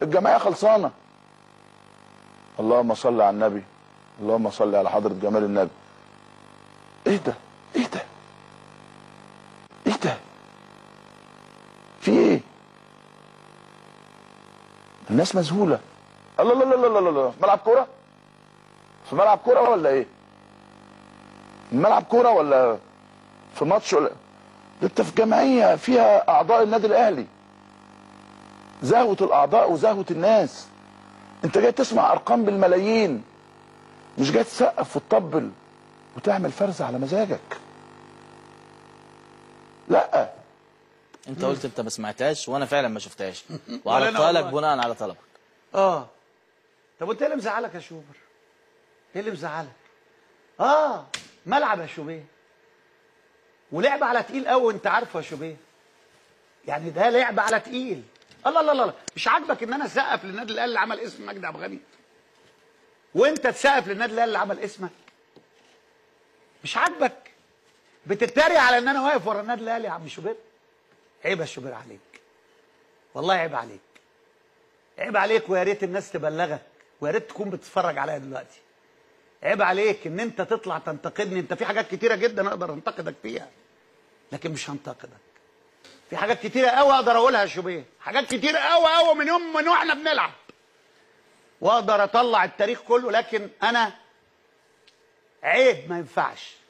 الجمعيه خلصانه. اللهم صل على النبي، اللهم صل على حضره جمال النبي. ايه ده؟ ايه ده؟ ايه ده؟ في ايه؟ الناس مذهوله. الله الله الله الله الله، ملعب كوره؟ في ملعب كوره ولا ايه؟ ملعب كوره ولا في ماتش ولا؟ ده انت في جمعيه فيها اعضاء النادي الاهلي، زهوه الاعضاء وزهوه الناس. انت جاي تسمع ارقام بالملايين، مش جاي تسقف وتطبل وتعمل فرزه على مزاجك. لا انت قلت انت ما سمعتهاش وانا فعلا ما شفتهاش وعرضتها لك بناء على طلبك. طب وانت ايه اللي مزعلك يا شوبر؟ ايه اللي مزعلك؟ ملعب يا شوبيه، ولعب على تقيل قوي وانت عارفه يا شوبيه. يعني ده لعب على تقيل. الله الله الله، مش عاجبك ان انا اسقف للنادي الاهلي اللي عمل اسم مجدي عبد الغني؟ وانت تسقف للنادي الاهلي اللي عمل اسمك؟ مش عاجبك؟ بتتريق على ان انا واقف ورا النادي الاهلي يا عم شوبير؟ عيب يا شوبير عليك، والله عيب عليك، عيب عليك، ويا ريت الناس تبلغك، ويا ريت تكون بتتفرج عليا دلوقتي. عيب عليك ان انت تطلع تنتقدني. انت في حاجات كتيره جدا اقدر انتقدك فيها، لكن مش هنتقدك. في حاجات كتيره قوي اقدر اقولها يا شوبير، حاجات كتيره قوي قوي من يوم من واحنا بنلعب، واقدر اطلع التاريخ كله، لكن انا عيب ما ينفعش.